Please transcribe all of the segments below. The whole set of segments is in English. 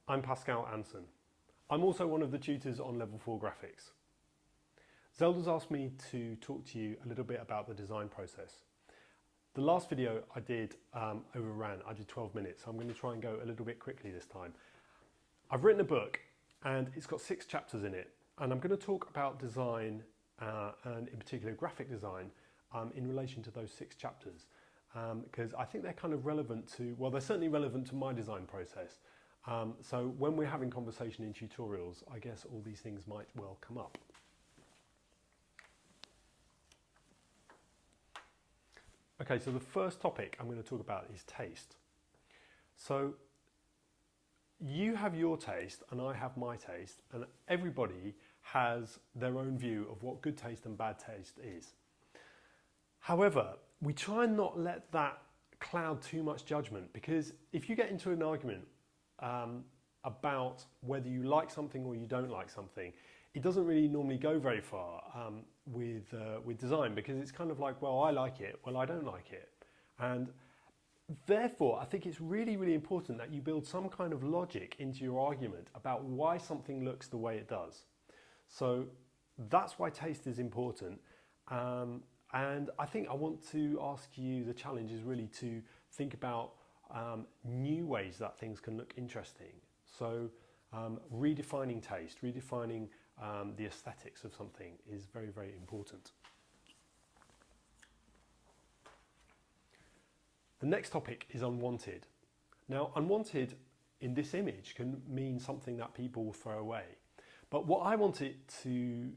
I'm Pascal Anson. I'm also one of the tutors on Level 4 Graphics. Zelda's asked me to talk to you a little bit about the design process. The last video I did overran. I did 12 minutes, so I'm going to try and go a little bit quickly this time. I've written a book and it's got 6 chapters in it, and I'm going to talk about design and in particular graphic design in relation to those 6 chapters because I think they're kind of relevant to, well, they're certainly relevant to my design process. So when we're having conversation in tutorials, I guess all these things might well come up. Okay, so the first topic I'm going to talk about is taste. So you have your taste and I have my taste, and everybody has their own view of what good taste and bad taste is. However, we try and not let that cloud too much judgment, because if you get into an argument about whether you like something or you don't like something, it doesn't really normally go very far with design, because it's kind of like, well, I like it, well, I don't like it. And therefore, I think it's really, really important that you build some kind of logic into your argument about why something looks the way it does. So that's why taste is important. And I think I want to ask you, the challenge is really to think about new ways that things can look interesting. So redefining taste, redefining the aesthetics of something is very, very important. The next topic is unwanted. Now, unwanted in this image can mean something that people will throw away. But what I want to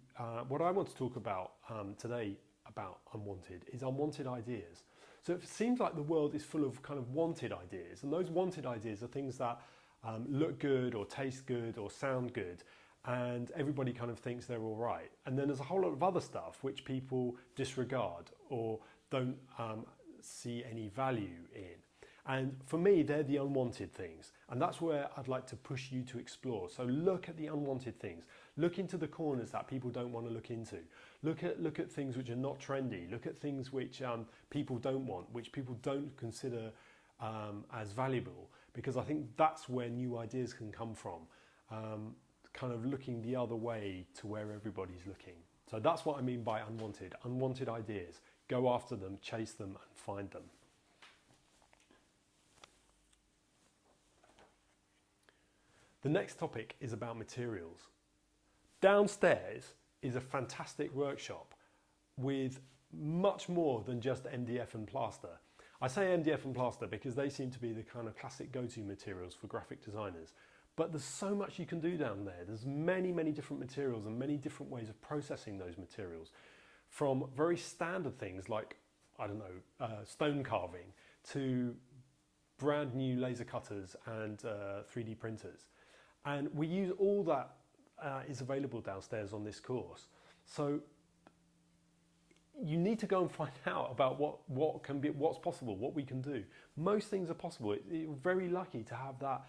talk about today about unwanted is unwanted ideas. So it seems like the world is full of kind of wanted ideas, and those wanted ideas are things that look good or taste good or sound good, and everybody kind of thinks they're all right. And then there's a whole lot of other stuff which people disregard or don't see any value in. And for me, they're the unwanted things. And that's where I'd like to push you to explore. So look at the unwanted things. Look into the corners that people don't want to look into. Look at things which are not trendy. Look at things which people don't want, which people don't consider as valuable. Because I think that's where new ideas can come from. Kind of looking the other way to where everybody's looking. So that's what I mean by unwanted. Unwanted ideas. Go after them, chase them, and find them. The next topic is about materials. Downstairs is a fantastic workshop with much more than just MDF and plaster. I say MDF and plaster because they seem to be the kind of classic go-to materials for graphic designers. But there's so much you can do down there. There's many, many different materials and many different ways of processing those materials. From very standard things like, I don't know, stone carving, to brand new laser cutters and 3D printers. And we use all that is available downstairs on this course. So you need to go and find out about what's possible, what we can do. Most things are possible. You're very lucky to have that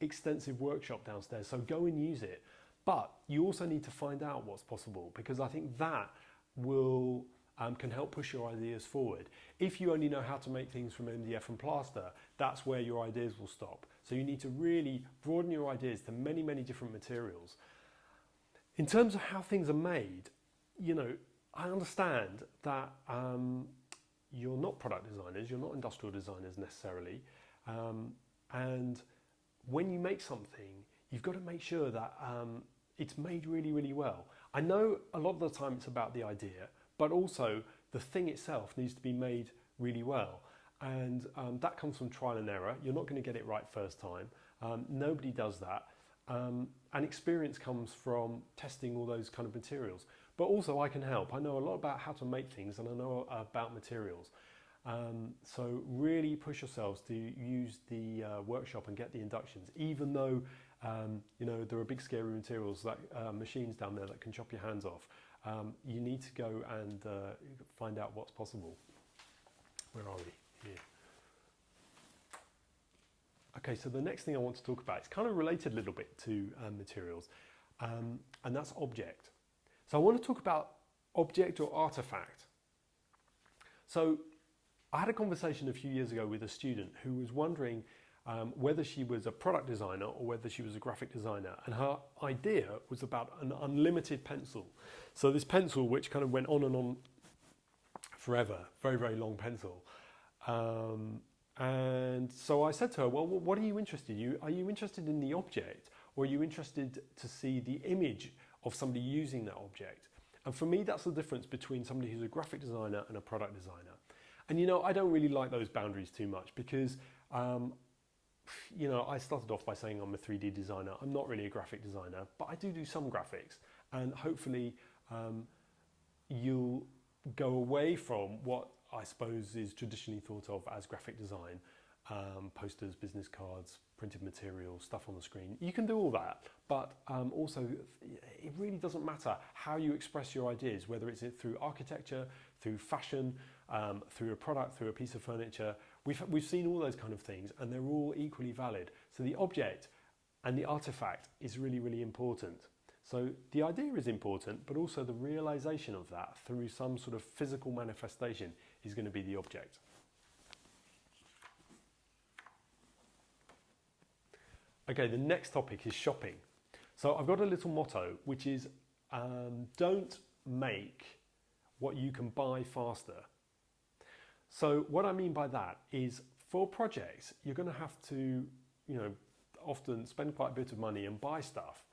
extensive workshop downstairs, so go and use it. But you also need to find out what's possible, because I think that will can help push your ideas forward. If you only know how to make things from MDF and plaster, that's where your ideas will stop. So you need to really broaden your ideas to many, many different materials. In terms of how things are made, you know, I understand that you're not product designers, you're not industrial designers necessarily, and when you make something, you've got to make sure that it's made really, really well. I know a lot of the time it's about the idea, but also the thing itself needs to be made really well. And that comes from trial and error. You're not going to get it right first time. Nobody does that. And experience comes from testing all those kind of materials. But also I can help. I know a lot about how to make things, and I know about materials. So really push yourselves to use the workshop and get the inductions, even though you know, there are big scary materials, like machines down there that can chop your hands off. You need to go and find out what's possible. Where are we? Here. Okay, so the next thing I want to talk about, it's kind of related a little bit to materials, and that's object. So I want to talk about object or artifact. So I had a conversation a few years ago with a student who was wondering whether she was a product designer or whether she was a graphic designer. And her idea was about an unlimited pencil. So this pencil, which kind of went on and on forever, very, very long pencil. And so I said to her, well, what are you interested in? Are you interested in the object, or are you interested to see the image of somebody using that object? And for me, that's the difference between somebody who's a graphic designer and a product designer. And you know, I don't really like those boundaries too much because, you know, I started off by saying I'm a 3D designer. I'm not really a graphic designer, but I do some graphics. And hopefully you'll go away from what I suppose is traditionally thought of as graphic design, posters, business cards, printed material, stuff on the screen. You can do all that, but also it really doesn't matter how you express your ideas, whether it's through architecture, through fashion, through a product, through a piece of furniture. We've seen all those kind of things, and they're all equally valid. So the object and the artifact is really, really important. So the idea is important, but also the realization of that through some sort of physical manifestation is going to be the object. Okay, the next topic is shopping. So I've got a little motto, which is don't make what you can buy faster. So what I mean by that is for projects, you're going to have to, you know, often spend quite a bit of money and buy stuff.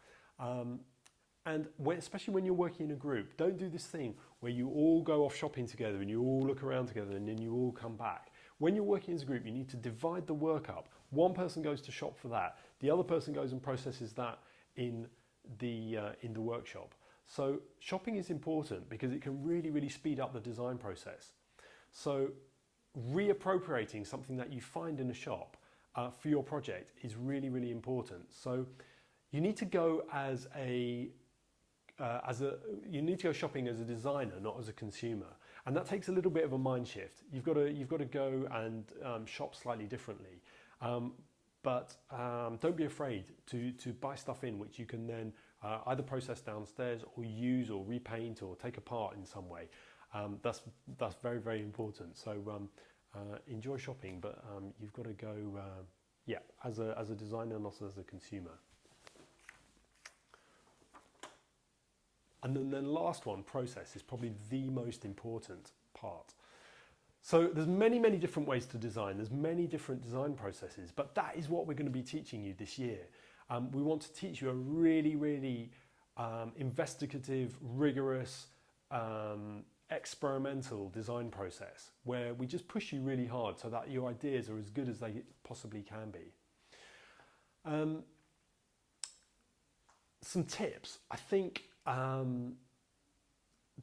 And especially when you're working in a group, don't do this thing where you all go off shopping together and you all look around together and then you all come back. When you're working as a group, you need to divide the work up. One person goes to shop for that. The other person goes and processes that in the workshop. So shopping is important because it can really, really speed up the design process. So reappropriating something that you find in a shop for your project is really, really important. So you need to go you need to go shopping as a designer, not as a consumer, and that takes a little bit of a mind shift. You've got to go and shop slightly differently, but don't be afraid to buy stuff in which you can then either process downstairs or use or repaint or take apart in some way. That's very, very important. So enjoy shopping, but you've got to go as a designer, not as a consumer. And then the last one, process, is probably the most important part. So there's many, many different ways to design. There's many different design processes, but that is what we're going to be teaching you this year. We want to teach you a really, really investigative, rigorous, experimental design process where we just push you really hard so that your ideas are as good as they possibly can be. Some tips, I think.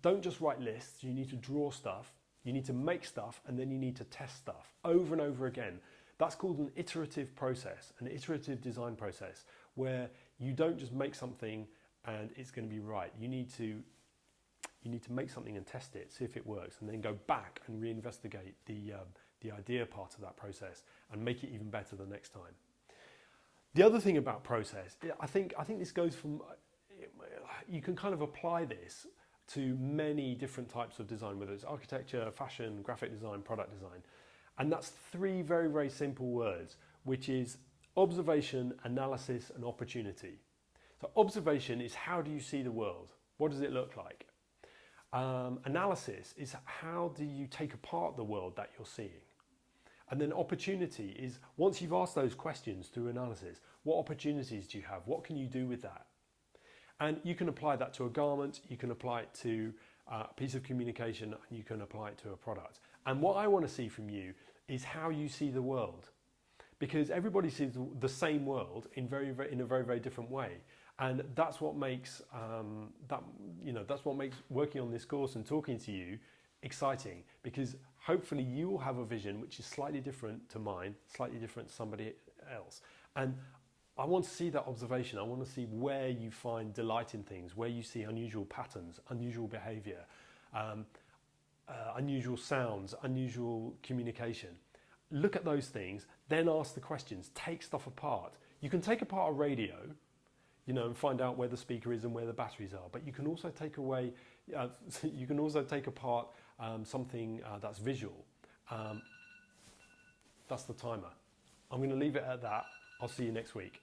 Don't just write lists. You need to draw stuff, you need to make stuff, and then you need to test stuff over and over again. That's called an iterative process, an iterative design process, where you don't just make something and it's going to be right. You need to make something and test it, see if it works, and then go back and reinvestigate the idea part of that process and make it even better the next time. The other thing about process, I think this goes from, you can kind of apply this to many different types of design, whether it's architecture, fashion, graphic design, product design. And that's three very, very simple words, which is observation, analysis, and opportunity. So observation is how do you see the world? What does it look like? Analysis is how do you take apart the world that you're seeing? And then opportunity is once you've asked those questions through analysis, what opportunities do you have? What can you do with that? And you can apply that to a garment, you can apply it to a piece of communication, and you can apply it to a product. And what I want to see from you is how you see the world, because everybody sees the same world in a very, very different way. And that's what makes that's what makes working on this course and talking to you exciting, because hopefully you will have a vision which is slightly different to mine, slightly different to somebody else. And I want to see that observation. I want to see where you find delight in things, where you see unusual patterns, unusual behavior, unusual sounds, unusual communication. Look at those things, then ask the questions, take stuff apart. You can take apart a radio, and find out where the speaker is and where the batteries are, but you can also take apart something that's visual. That's the timer. I'm going to leave it at that. I'll see you next week.